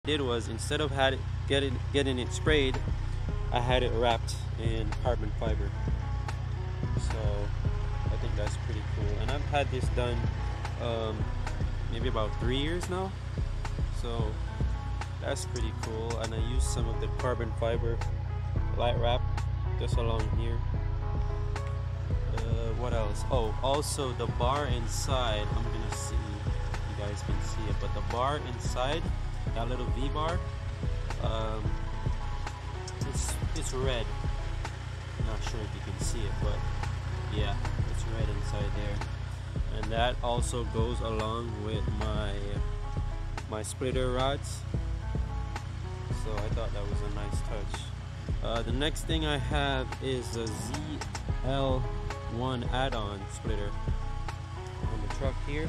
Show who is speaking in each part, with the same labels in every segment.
Speaker 1: did was, instead of getting it sprayed, I had it wrapped in carbon fiber. So I think that's pretty cool, and I've had this done maybe about 3 years now, so that's pretty cool. And I used some of the carbon fiber light wrap just along here. What else? Oh, also the bar inside, I'm gonna see if you guys can see it, but the bar inside, that little V bar, it's red. I'm not sure if you can see it, but yeah, it's red inside there. And that also goes along with my splitter rods, so I thought that was a nice touch. The next thing I have is the ZL1 add-on splitter on the truck here.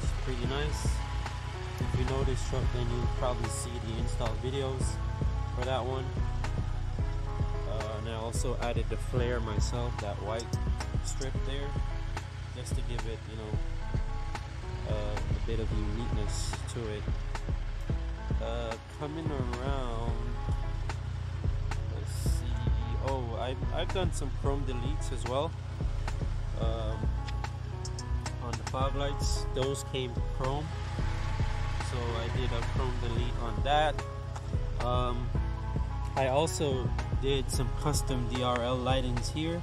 Speaker 1: It's pretty nice. If you know this truck, then you'll probably see the install videos for that one. And I also added the flare myself, that white strip there, just to give it, you know, a bit of uniqueness to it. Coming around, let's see. Oh, I've done some chrome deletes as well. On the fog lights, those came chrome, so I did a chrome delete on that. I also did some custom DRL lightings here,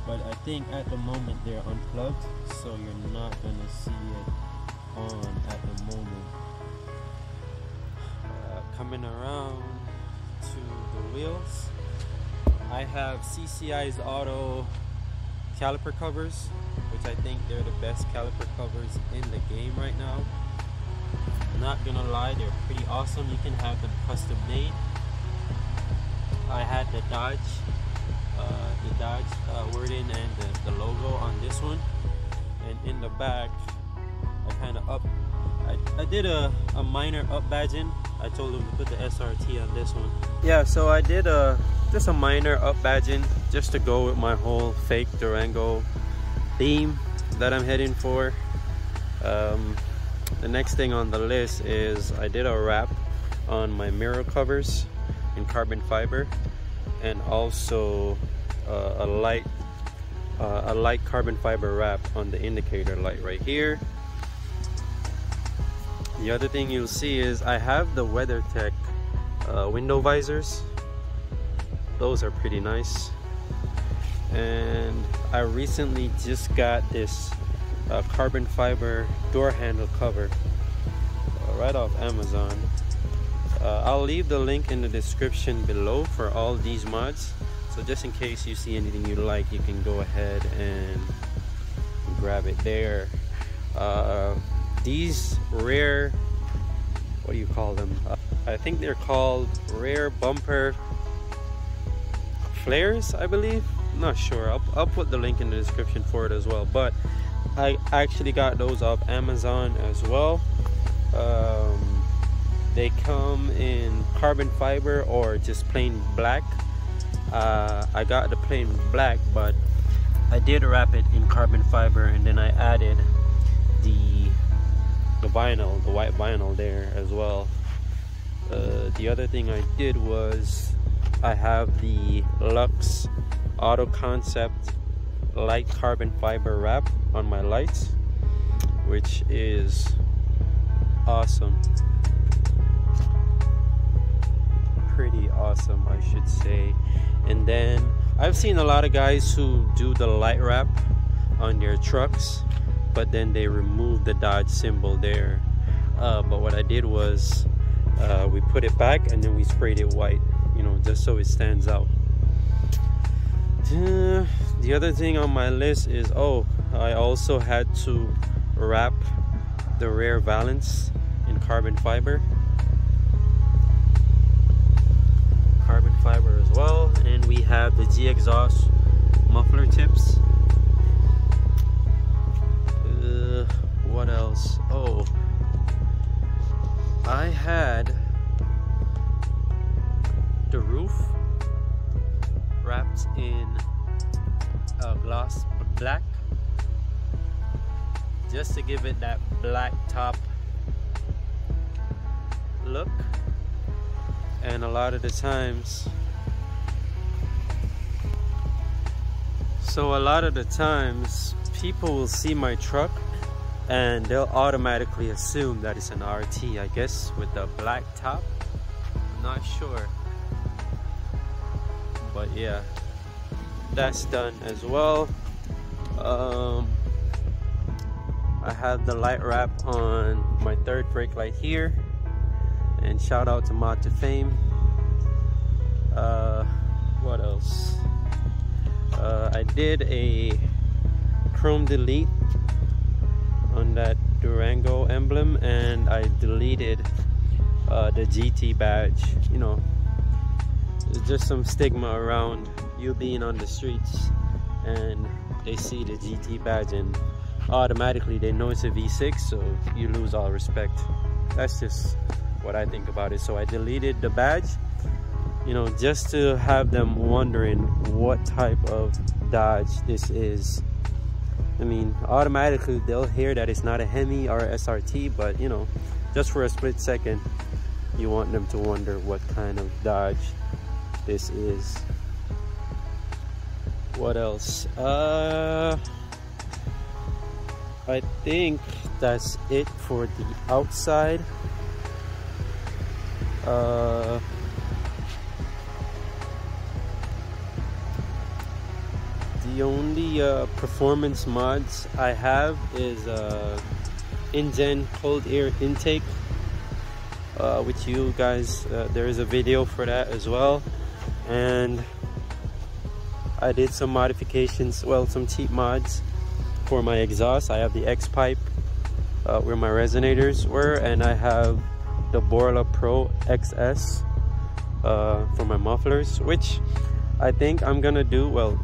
Speaker 1: but I think at the moment they're unplugged, so you're not gonna see it on at the moment. Coming around to the wheels, I have CCI's Auto caliper covers, which I think they're the best caliper covers in the game right now. I'm not gonna lie, they're pretty awesome. You can have them custom made. I had the Dodge wording and the logo on this one, and in the back I kind of I did a minor up badging. I told them to put the SRT on this one. Yeah, so I did just a minor up badging just to go with my whole fake Durango theme that I'm heading for. The next thing on the list is I did a wrap on my mirror covers in carbon fiber, and also a light carbon fiber wrap on the indicator light right here. The other thing you'll see is I have the WeatherTech window visors. Those are pretty nice. And I recently just got this carbon fiber door handle cover right off Amazon. I'll leave the link in the description below for all these mods, so just in case you see anything you like, you can go ahead and grab it there. These rear, what do you call them? I think they're called rear bumper flares, I believe. I'm not sure. I'll put the link in the description for it as well, but I actually got those off Amazon as well. They come in carbon fiber or just plain black. I got the plain black, but I did wrap it in carbon fiber, and then I added the vinyl, the white vinyl there as well. The other thing I did was I have the Lux Auto Concept light carbon fiber wrap on my lights, which is awesome. Pretty awesome, I should say. And then I've seen a lot of guys who do the light wrap on their trucks, but then they remove the Dodge symbol there. But what I did was we put it back and then we sprayed it white, you know, just so it stands out. The other thing on my list is, I also had to wrap the rear valance in carbon fiber as well. And we have the G exhaust muffler tips. What else? I had the roof wrapped in gloss black, just to give it that black top look, and a lot of the times, people will see my truck and they'll automatically assume that it's an RT, I guess, with the black top. I'm not sure, but yeah, that's done as well. I have the light wrap on my third brake light here, and shout out to Mod to Fame. What else? I did a chrome delete on that Durango emblem, and I deleted the GT badge. You know, there's just some stigma around you being on the streets and they see the GT badge and automatically they know it's a V6, so you lose all respect. That's just what I think about it. So I deleted the badge, you know, just to have them wondering what type of Dodge this is. I mean, automatically they'll hear that it's not a Hemi or a SRT, but you know, just for a split second you want them to wonder what kind of Dodge this is. What else? I think that's it for the outside. The only performance mods I have is engine cold air intake, which you guys, there is a video for that as well. And I did some modifications, well, some cheap mods for my exhaust. I have the X pipe where my resonators were, and I have the Borla Pro XS for my mufflers, which I think I'm gonna do, well,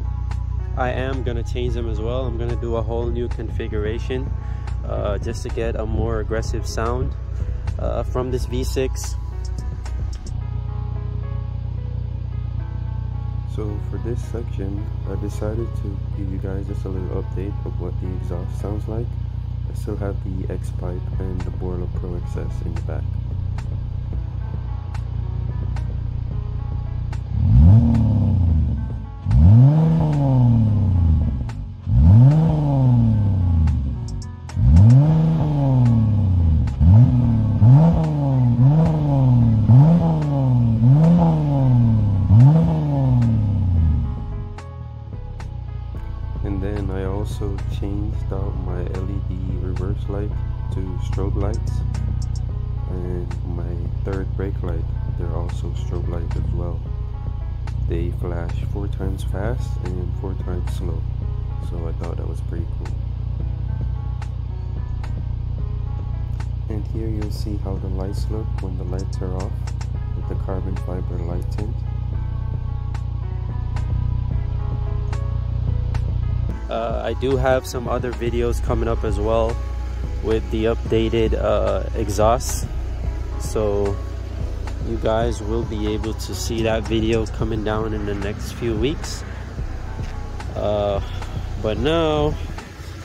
Speaker 1: I am gonna change them as well. I'm gonna do a whole new configuration just to get a more aggressive sound from this V6.
Speaker 2: So for this section, I decided to give you guys just a little update of what the exhaust sounds like. I still have the X pipe and the Borla Pro XS in the back. And then I also changed out my LED reverse light to strobe lights, and my third brake light, they're also strobe lights as well. They flash 4 times fast and 4 times slow, so I thought that was pretty cool. And here you'll see how the lights look when the lights are off with the carbon fiber light tint.
Speaker 1: I do have some other videos coming up as well with the updated exhaust, so you guys will be able to see that video coming down in the next few weeks. But now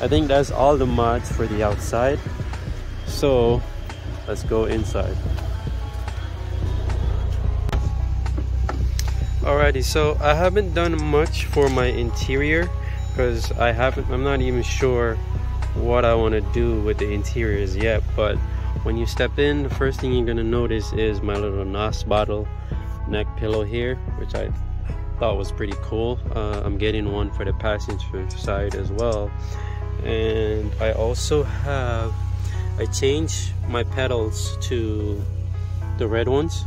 Speaker 1: I think that's all the mods for the outside, so let's go inside. Alrighty, so I haven't done much for my interior because I'm not even sure what I want to do with the interiors yet. But when you step in, the first thing you're gonna notice is my little NOS bottle neck pillow here, which I thought was pretty cool. I'm getting one for the passenger side as well. And I also have, I changed my pedals to the red ones,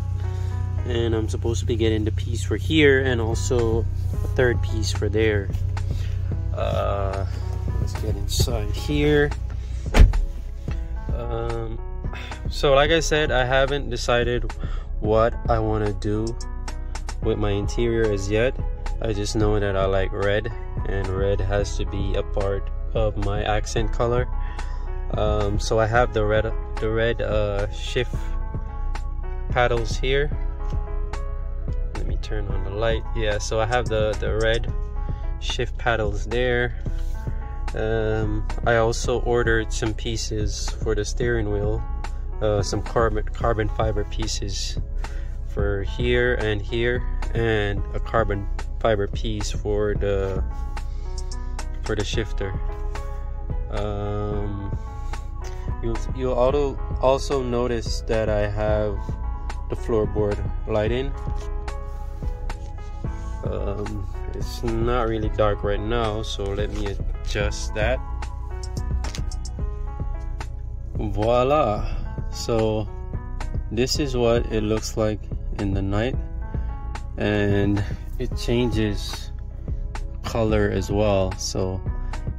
Speaker 1: and I'm supposed to be getting the piece for here and also a third piece for there. Let's get inside here. So like I said, I haven't decided what I want to do with my interior as yet. I just know that I like red, and red has to be a part of my accent color. So I have the red shift paddles here. Let me turn on the light. Yeah, so I have the red shift paddles there. I also ordered some pieces for the steering wheel some carbon fiber pieces for here, and a carbon fiber piece for the shifter. You'll also notice that I have the floorboard lighting. It's not really dark right now, so let me adjust that. Voila! So this is what it looks like in the night, and it changes color as well. So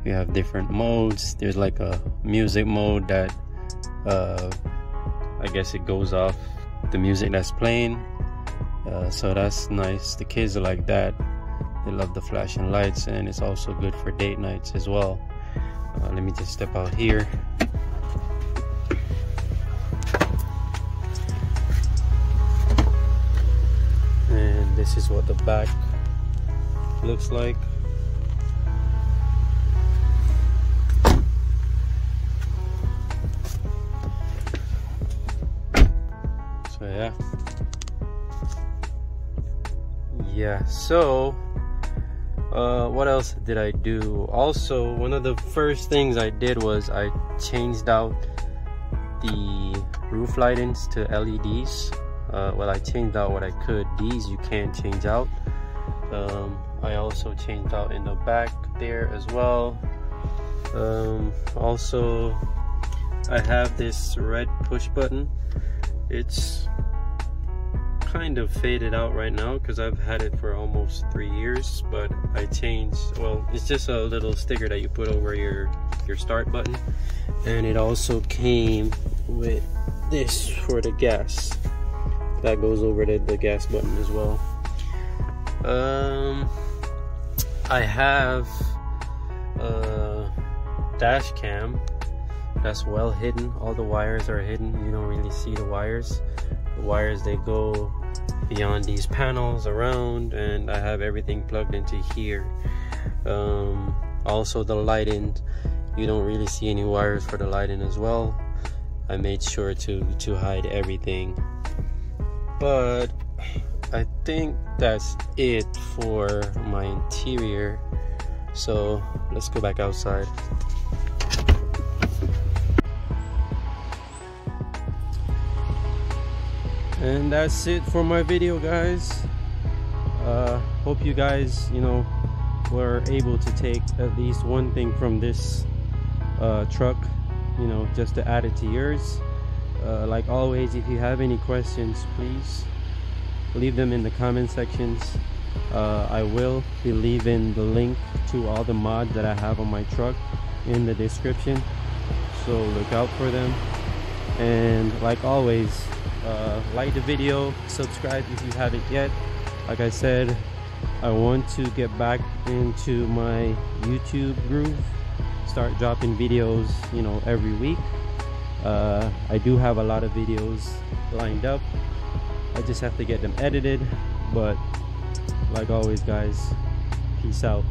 Speaker 1: you have different modes. There's like a music mode that I guess it goes off the music that's playing, so that's nice. The kids are like that. They love the flashing lights, and it's also good for date nights as well. Let me just step out here. And this is what the back looks like. So yeah, so what else did I do? Also, one of the first things I did was I changed out the roof lightings to LEDs. Well, I changed out what I could. These you can't change out. I also changed out in the back there as well. Also, I have this red push button. It's kind of faded out right now because I've had it for almost 3 years, but I changed, well, it's just a little sticker that you put over your start button, and it also came with this for the gas that goes over the gas button as well. I have a dash cam that's well hidden. All the wires are hidden. You don't really see the wires. The wires, they go beyond these panels around, and I have everything plugged into here. Also the lighting, you don't really see any wires for the lighting as well. I made sure to hide everything. But I think that's it for my interior. So let's go back outside. And that's it for my video, guys. Hope you guys, were able to take at least one thing from this truck, just to add it to yours. Like always, if you have any questions, please leave them in the comment sections. I will be leaving the link to all the mods that I have on my truck in the description, so look out for them. And like always, like the video, subscribe if you haven't yet. Like I said, I want to get back into my YouTube groove, start dropping videos every week. I do have a lot of videos lined up. I just have to get them edited. But like always, guys, peace out.